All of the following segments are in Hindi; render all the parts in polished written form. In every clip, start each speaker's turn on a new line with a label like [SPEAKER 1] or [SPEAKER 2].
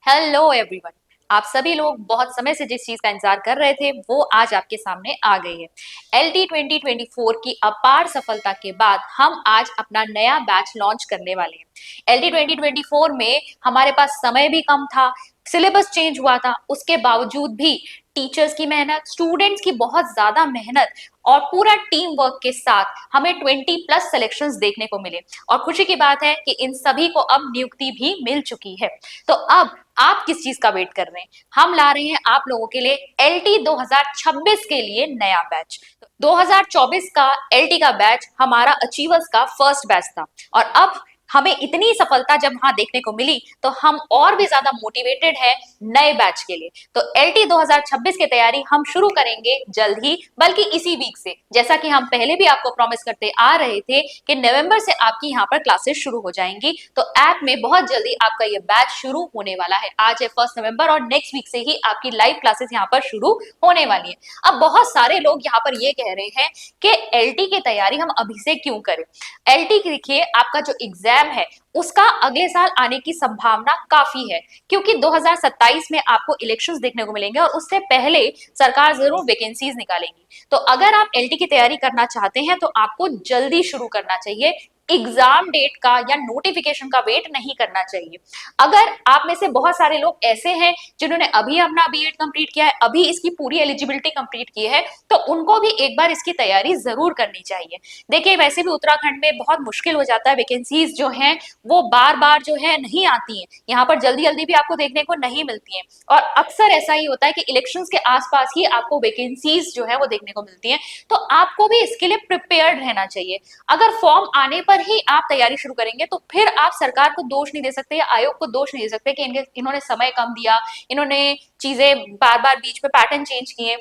[SPEAKER 1] Hello everyone. आप सभी लोग बहुत समय से जिस चीज का इंतजार कर रहे थे वो आज आपके सामने आ गई है। एल टी 2024 की अपार सफलता के बाद हम आज अपना नया बैच लॉन्च करने वाले हैं। एल टी 2024 में हमारे पास समय भी कम था, सिलेबस चेंज हुआ था, उसके बावजूद भी टीचर्स की मेहनत, स्टूडेंट्स की बहुत ज्यादा मेहनत और पूरा टीम वर्क के साथ हमें 20+ सिलेक्शंस देखने को मिले। और खुशी की बात है कि इन सभी को अब नियुक्ति भी मिल चुकी है। तो अब आप किस चीज का वेट कर रहे हैं? हम ला रहे हैं आप लोगों के लिए एलटी 2026 के लिए नया बैच। 2024 का एलटी का बैच हमारा अचीवर्स का फर्स्ट बैच था और अब हमें इतनी सफलता जब वहां देखने को मिली तो हम और भी ज्यादा मोटिवेटेड है नए बैच के लिए। तो एलटी 2026 की तैयारी हम शुरू करेंगे जल्द ही, बल्कि इसी वीक से, जैसा कि हम पहले भी आपको प्रॉमिस करते आ रहे थे कि नवंबर से आपकी यहाँ पर क्लासेस शुरू हो जाएंगी। तो ऐप में बहुत जल्दी आपका ये बैच शुरू होने वाला है। आज है 1 नवंबर और नेक्स्ट वीक से ही आपकी लाइव क्लासेस यहाँ पर शुरू होने वाली है। अब बहुत सारे लोग यहाँ पर ये कह रहे हैं कि एलटी की तैयारी हम अभी से क्यों करें। एलटी देखिए, आपका जो एग्जाम है उसका अगले साल आने की संभावना काफी है, क्योंकि 2027 में आपको इलेक्शंस देखने को मिलेंगे और उससे पहले सरकार जरूर वैकेंसीज निकालेंगी। तो अगर आप एलटी की तैयारी करना चाहते हैं तो आपको जल्दी शुरू करना चाहिए, एग्जाम डेट का या नोटिफिकेशन का वेट नहीं करना चाहिए। अगर आप में से बहुत सारे लोग ऐसे हैं जिन्होंने अभी अपना बीएड कंप्लीट किया है, अभी इसकी पूरी एलिजिबिलिटी कंप्लीट की है, तो उनको भी एक बार इसकी तैयारी जरूर करनी चाहिए। देखिए, वैसे भी उत्तराखंड में बहुत मुश्किल हो जाता है, वैकेंसीज जो हैं वो बार बार जो है नहीं आती हैं, यहाँ पर जल्दी जल्दी भी आपको देखने को नहीं मिलती हैं। और अक्सर ऐसा ही होता है कि इलेक्शंस के आसपास ही आपको वैकेंसीज जो है वो देखने को मिलती हैं। तो आपको भी इसके लिए प्रिपेयर्ड रहना चाहिए। अगर फॉर्म आने पर ही आप तैयारी शुरू करेंगे तो फिर आप सरकार को दोष नहीं दे सकते या आयोग को दोष नहीं दे सकते कि इन्होंने समय कम दिया, इन्होंने चीजें बार बार बीच में पैटर्न चेंज किए।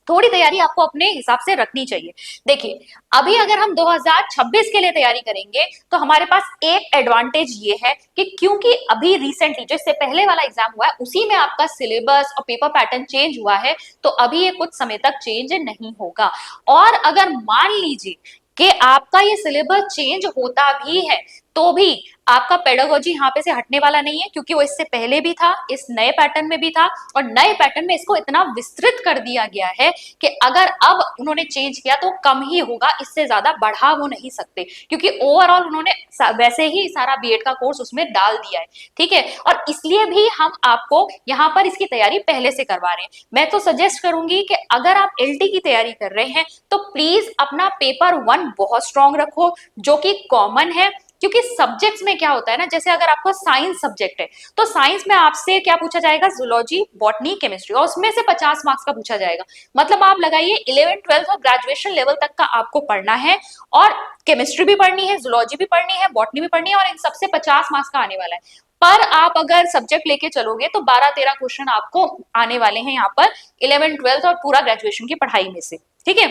[SPEAKER 1] थोड़ी तैयारी आपको अपने हिसाब से रखनी चाहिए। देखिए, अभी अगर हम 2026 के लिए तैयारी करेंगे तो हमारे पास एक एडवांटेज ये है कि क्योंकि अभी रिसेंटली जो इससे पहले वाला एग्जाम हुआ है उसी में आपका सिलेबस और पेपर पैटर्न चेंज हुआ है, तो अभी ये कुछ समय तक चेंज नहीं होगा। और अगर मान लीजिए कि आपका ये सिलेबस चेंज होता भी है तो भी आपका पेडागोजी यहाँ पे से हटने वाला नहीं है, क्योंकि वो इससे पहले भी था, इस नए पैटर्न में भी था और नए पैटर्न में इसको इतना विस्तृत कर दिया गया है कि अगर अब उन्होंने चेंज किया तो कम ही होगा, इससे ज्यादा बढ़ा वो नहीं सकते, क्योंकि ओवरऑल उन्होंने वैसे ही सारा बीएड का कोर्स उसमें डाल दिया है। ठीक है, और इसलिए भी हम आपको यहाँ पर इसकी तैयारी पहले से करवा रहे हैं। मैं तो सजेस्ट करूंगी कि अगर आप एलटी की तैयारी कर रहे हैं तो प्लीज अपना पेपर 1 बहुत स्ट्रांग रखो, जो कि कॉमन है। क्योंकि सब्जेक्ट्स में क्या होता है ना, जैसे अगर आपका साइंस सब्जेक्ट है तो साइंस में आपसे क्या पूछा जाएगा, जूलॉजी, बॉटनी, केमिस्ट्री, और उसमें से 50 मार्क्स का पूछा जाएगा। मतलब आप लगाइए 11th 12th और ग्रेजुएशन लेवल तक का आपको पढ़ना है, और केमिस्ट्री भी पढ़नी है, जूलॉजी भी पढ़नी है, बॉटनी भी पढ़नी है, और इन सबसे 50 मार्क्स का आने वाला है। पर आप अगर सब्जेक्ट लेके चलोगे तो 12-13 क्वेश्चन आपको आने वाले हैं यहाँ पर 11th 12th और पूरा ग्रेजुएशन की पढ़ाई में से। ठीक है,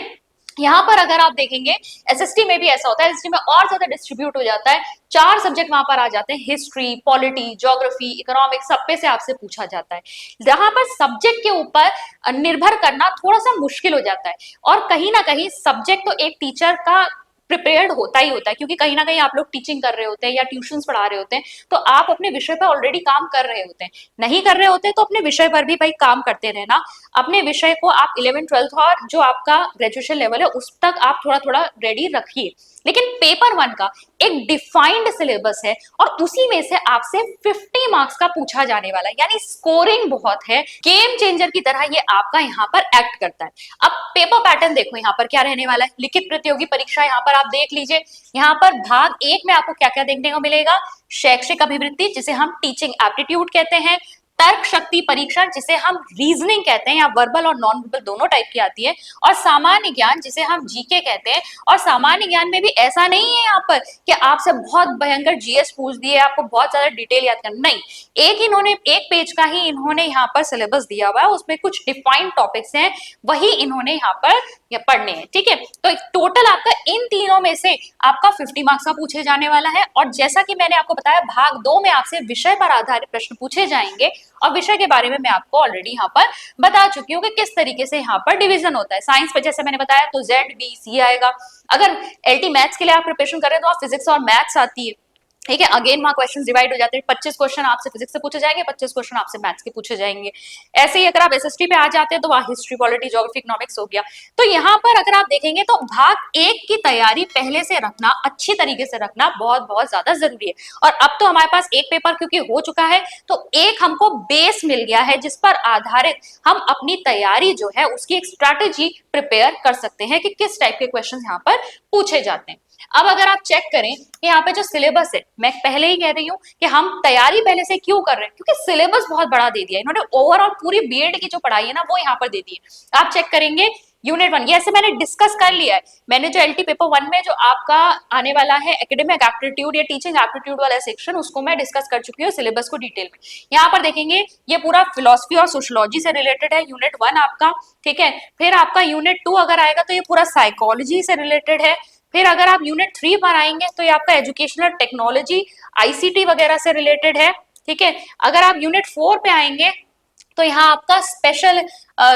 [SPEAKER 1] यहाँ पर अगर आप देखेंगे एसएसटी में भी ऐसा होता है, एसएसटी में और ज्यादा डिस्ट्रीब्यूट हो जाता है, 4 सब्जेक्ट वहां पर आ जाते हैं, हिस्ट्री, पॉलिटी, ज्योग्राफी, इकोनॉमिक्स, सब पे से आपसे पूछा जाता है। जहां पर सब्जेक्ट के ऊपर निर्भर करना थोड़ा सा मुश्किल हो जाता है, और कहीं ना कहीं सब्जेक्ट तो एक टीचर का प्रिपेयर्ड होता ही होता है, क्योंकि कहीं ना कहीं आप लोग टीचिंग कर रहे होते हैं या ट्यूशंस पढ़ा रहे होते हैं, तो आप अपने विषय पर ऑलरेडी काम कर रहे होते हैं। नहीं कर रहे होते तो अपने विषय पर भी भाई काम करते रहना। अपने विषय को आप 11th 12th और जो आपका ग्रेजुएशन लेवल है उस तक आप थोड़ा थोड़ा रेडी रखिए। लेकिन पेपर 1 का एक डिफाइंड सिलेबस है और उसी में से आपसे 50 मार्क्स का पूछा जाने वाला है, यानी स्कोरिंग बहुत है, गेम चेंजर की तरह ये आपका यहाँ पर एक्ट करता है। अब पेपर पैटर्न देखो यहाँ पर क्या रहने वाला है, लिखित प्रतियोगी परीक्षा यहाँ पर आप देख लीजिए। यहाँ पर भाग 1 में आपको क्या क्या देखने को मिलेगा, शैक्षिक अभिवृत्ति जिसे हम टीचिंग एप्टीट्यूड कहते हैं, तर्क शक्ति परीक्षा जिसे हम रीजनिंग कहते हैं, या वर्बल और नॉन वर्बल दोनों टाइप की आती है, और सामान्य ज्ञान जिसे हम जीके कहते हैं। और सामान्य ज्ञान में भी ऐसा नहीं है यहाँ पर कि आपसे बहुत भयंकर जीएस पूछ दिए, आपको बहुत ज्यादा डिटेल याद करना, नहीं, एक पेज का ही इन्होंने यहाँ पर सिलेबस दिया हुआ है, उसमें कुछ डिफाइंड टॉपिक्स हैं, वही इन्होंने यहाँ पर पढ़ने हैं। ठीक है, तो टोटल आपका इन तीनों में से आपका 50 मार्क्स का पूछे जाने वाला है। और जैसा कि मैंने आपको बताया, भाग 2 में आपसे विषय पर आधारित प्रश्न पूछे जाएंगे, और विषय के बारे में मैं आपको ऑलरेडी यहाँ पर बता चुकी हूँ कि किस तरीके से यहाँ पर डिवीजन होता है। साइंस पे जैसे मैंने बताया तो जेड बी सी आएगा। अगर एलटी मैथ्स के लिए आप प्रिपरेशन कर रहे हैं तो आप फिजिक्स और मैथ्स आती है, ठीक है, अगेन वहां क्वेश्चन डिवाइड हो जाते हैं, 25 क्वेश्चन आपसे फिजिक्स से पूछे जाएंगे, 25 क्वेश्चन आपसे मैथ्स के पूछे जाएंगे। ऐसे ही अगर आप एसएसटी पे आ जाते हैं तो वहां हिस्ट्री, पॉलिटी, ज्योग्राफी, इकोनॉमिक्स हो गया। तो यहाँ पर अगर आप देखेंगे तो भाग एक की तैयारी पहले से रखना, अच्छी तरीके से रखना बहुत बहुत ज्यादा जरूरी है। और अब तो हमारे पास एक पेपर क्योंकि हो चुका है, तो एक हमको बेस मिल गया है जिस पर आधारित हम अपनी तैयारी जो है उसकी एक स्ट्रैटेजी प्रिपेयर कर सकते हैं कि किस टाइप के क्वेश्चन यहाँ पर पूछे जाते हैं। अब अगर आप चेक करें कि यहाँ पे जो सिलेबस है, मैं पहले ही कह रही हूँ कि हम तैयारी पहले से क्यों कर रहे हैं, क्योंकि सिलेबस बहुत बड़ा दे दिया इन्होंने, ओवरऑल पूरी बीएड की जो पढ़ाई है ना वो यहाँ पर दे दी है। आप चेक करेंगे यूनिट 1, ये ऐसे मैंने डिस्कस कर लिया है, मैंने जो एलटी पेपर 1 में जो आपका आने वाला है एकेडमिक एप्टीट्यूड या टीचिंग एप्टीट्यूड वाला सेक्शन, उसको मैं डिस्कस कर चुकी हूँ सिलेबस को डिटेल में। यहाँ पर देखेंगे ये पूरा फिलोसफी और सोशियोलॉजी से रिलेटेड है यूनिट 1 आपका, ठीक है। फिर आपका यूनिट 2 अगर आएगा तो ये पूरा साइकोलॉजी से रिलेटेड है। फिर अगर आप यूनिट 3 पर आएंगे तो ये आपका एजुकेशनल टेक्नोलॉजी, आईसीटी वगैरह से रिलेटेड है, ठीक है। अगर आप यूनिट 4 पे आएंगे तो यहाँ आपका स्पेशल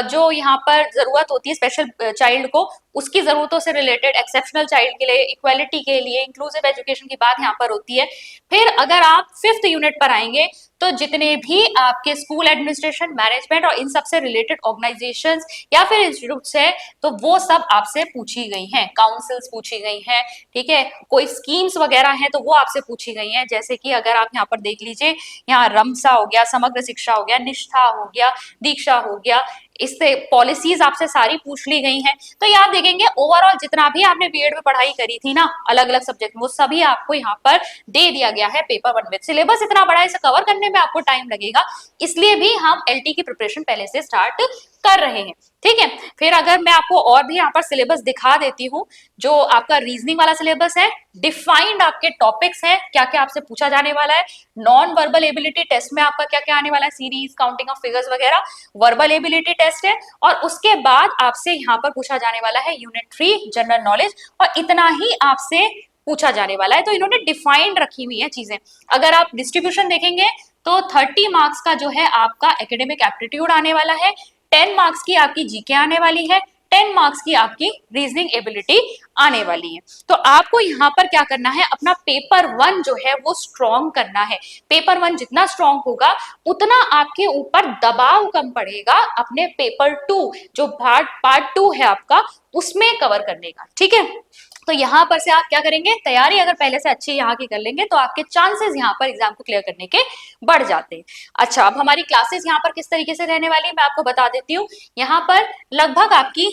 [SPEAKER 1] जो यहाँ पर जरूरत होती है स्पेशल चाइल्ड को, उसकी जरूरतों से रिलेटेड, एक्सेप्शनल चाइल्ड के लिए, इक्वालिटी के लिए, इंक्लूसिव एजुकेशन की बात यहाँ पर होती है। फिर अगर आप 5th यूनिट पर आएंगे तो जितने भी आपके स्कूल एडमिनिस्ट्रेशन, मैनेजमेंट और इन सब से रिलेटेड ऑर्गेनाइजेशंस या फिर इंस्टीट्यूट्स है तो वो सब आपसे पूछी गई हैं, काउंसिल्स पूछी गई हैं, ठीक है। कोई स्कीम्स वगैरह हैं तो वो आपसे पूछी गई हैं, जैसे कि अगर आप यहाँ पर देख लीजिए, यहाँ रमसा हो गया, समग्र शिक्षा हो गया, निष्ठा हो गया, दीक्षा हो गया, इससे पॉलिसीज आपसे सारी पूछ ली गई हैं। तो ये आप देखेंगे ओवरऑल जितना भी आपने बीएड में पढ़ाई करी थी ना अलग अलग सब्जेक्ट में, वो सभी आपको यहाँ पर दे दिया गया है पेपर 1 में। सिलेबस इतना बड़ा है, इसे कवर करने में आपको टाइम लगेगा, इसलिए भी हम एलटी की प्रिपरेशन पहले से स्टार्ट कर रहे हैं, ठीक है। फिर अगर मैं आपको और भी यहाँ पर सिलेबस दिखा देती हूँ, जो आपका रीजनिंग वाला सिलेबस है, डिफाइंड आपके टॉपिक्स है, क्या क्या आपसे पूछा जाने वाला है, नॉन वर्बल एबिलिटी टेस्ट में आपका क्या क्या आने वाला है, सीरीज, काउंटिंग ऑफ फिगर्स वगैरह, वर्बल एबिलिटी टेस्ट है, और उसके बाद आपसे यहाँ पर पूछा जाने वाला है यूनिट 3 जनरल नॉलेज, और इतना ही आपसे पूछा जाने वाला है। तो इन्होंने डिफाइंड रखी हुई है चीजें। अगर आप डिस्ट्रीब्यूशन देखेंगे तो 30 मार्क्स का जो है आपका एकेडमिक एप्टीट्यूड आने वाला है, 10 मार्क्स की आपकी जीके आने वाली है, 10 मार्क्स की आपकी रीजनिंग एबिलिटी आने वाली है। तो आपको यहाँ पर क्या करना है, अपना पेपर 1 जो है वो स्ट्रॉन्ग करना है। पेपर 1 जितना स्ट्रॉन्ग होगा उतना आपके ऊपर दबाव कम पड़ेगा अपने पेपर 2 जो पार्ट 2 है आपका उसमें कवर करने का, ठीक है। तो यहाँ पर से आप क्या करेंगे, तैयारी अगर पहले से अच्छी यहाँ की कर लेंगे तो आपके चांसेस यहाँ पर एग्जाम को क्लियर करने के बढ़ जाते हैं। अच्छा, अब हमारी क्लासेस यहाँ पर किस तरीके से रहने वाली है मैं आपको बता देती हूँ। यहाँ पर लगभग आपकी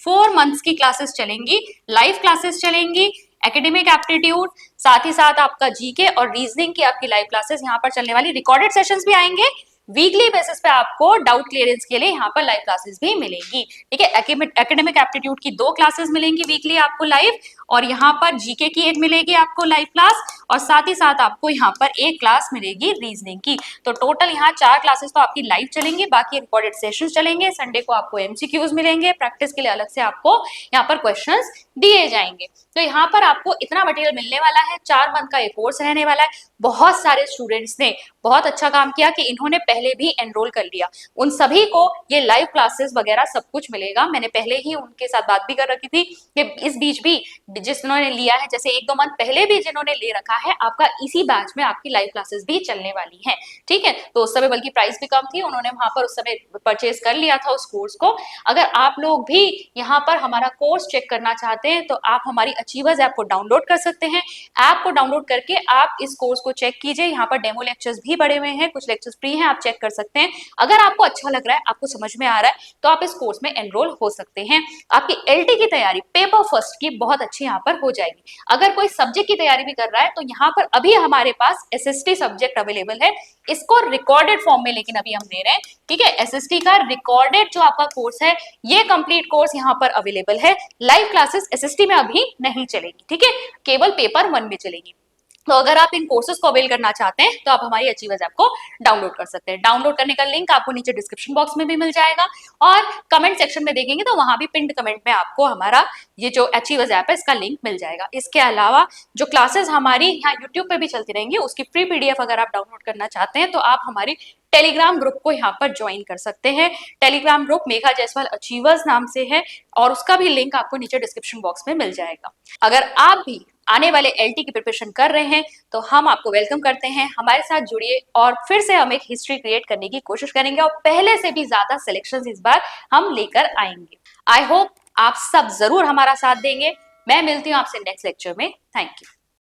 [SPEAKER 1] 4 मंथ्स की क्लासेस चलेंगी, लाइव क्लासेस चलेंगी, एकेडमिक एप्टीट्यूड, साथ ही साथ आपका जीके और रीजनिंग की आपकी लाइव क्लासेस यहाँ पर चलने वाली, रिकॉर्डेड सेशंस भी आएंगे, वीकली बेसिस पे आपको डाउट क्लियरेंस के लिए यहाँ पर लाइव क्लासेस भी मिलेंगी, ठीक है। एकेडमिक एप्टीट्यूड की 2 क्लासेस मिलेंगी वीकली आपको लाइव, और यहाँ पर जीके की एक मिलेगी आपको लाइव क्लास, और साथ ही साथ आपको यहाँ पर एक क्लास मिलेगी रीजनिंग की। तो टोटल यहाँ 4 क्लासेस तो आपकी लाइव चलेंगी, बाकी रिकॉर्डेड सेशंस चलेंगे। संडे को आपको एमसीक्यूज मिलेंगे, प्रैक्टिस के लिए अलग से आपको यहाँ पर क्वेश्चंस दिए जाएंगे। तो यहाँ पर आपको इतना मटेरियल मिलने वाला है, 4 मंथ का ये कोर्स रहने वाला है। बहुत सारे स्टूडेंट्स ने बहुत अच्छा काम किया कि इन्होंने पहले भी एनरोल कर लिया, उन सभी को ये लाइव क्लासेस वगैरह सब कुछ मिलेगा। मैंने पहले ही उनके साथ बात भी कर रखी थी कि इस बीच भी जिन्होंने लिया है, जैसे 1-2 मंथ पहले भी जिन्होंने ले रखा है, आपका इसी बैच में आपकी लाइव क्लासेस भी चलने वाली हैं, ठीक है। तो उस समय बल्कि प्राइस भी कम थी, उन्होंने वहां पर उस समय परचेज कर लिया था उस कोर्स को। अगर आप लोग भी यहाँ पर हमारा कोर्स चेक करना चाहते हैं तो आप हमारी अचीवर्स ऐप को डाउनलोड कर सकते हैं। ऐप को डाउनलोड करके आप इस कोर्स को चेक कीजिए, यहाँ पर डेमो लेक्चर्स भी पड़े हुए हैं, कुछ लेक्चर्स फ्री हैं, आप चेक कर सकते हैं। अगर आपको अच्छा लग रहा है, आपको समझ में आ रहा है, तो आप इस कोर्स में एनरोल हो सकते हैं। आपकी एलटी की तैयारी पेपर फर्स्ट की बहुत अच्छी यहाँ पर हो जाएगी। अगर कोई सब्जेक्ट की तैयारी भी कर रहा है तो यहाँ पर अभी हमारे पास एसएसटी सब्जेक्ट अवेलेबल है, इसको रिकॉर्डेड फॉर्म में लेकिन अभी हम दे रहे हैं, ठीक है। एसएसटी का रिकॉर्डेड जो आपका कोर्स है, ये कंप्लीट कोर्स यहाँ पर अवेलेबल है। लाइव क्लासेस एसएसटी में अभी नहीं चलेगी, ठीक है, केवल पेपर 1 में चलेगी। तो अगर आप इन कोर्सेज को अवेल करना चाहते हैं तो आप हमारी अचीवर्स ऐप को डाउनलोड कर सकते हैं। डाउनलोड करने का लिंक आपको नीचे डिस्क्रिप्शन बॉक्स में भी मिल जाएगा, और कमेंट सेक्शन में देखेंगे तो वहां भी पिंड कमेंट में आपको हमारा ये जो अचीवर्स ऐप है इसका लिंक मिल जाएगा। इसके अलावा जो क्लासेस हमारी यहाँ यूट्यूब पे भी चलती रहेंगी, उसकी फ्री पीडीएफ अगर आप डाउनलोड करना चाहते हैं तो आप हमारी टेलीग्राम ग्रुप को यहाँ पर ज्वाइन कर सकते हैं। Telegram group Megha Jaiswal achievers नाम से है, और उसका भी लिंक आपको नीचे डिस्क्रिप्शन बॉक्स में मिल जाएगा। अगर आप भी आने वाले एलटी की प्रिपरेशन कर रहे हैं, तो हम आपको वेलकम करते हैं, हमारे साथ जुड़िए और फिर से हम एक हिस्ट्री क्रिएट करने की कोशिश करेंगे और पहले से भी ज्यादा सिलेक्शंस इस बार हम लेकर आएंगे। आई होप आप सब जरूर हमारा साथ देंगे। मैं मिलती हूँ आपसे नेक्स्ट लेक्चर में। Thank you.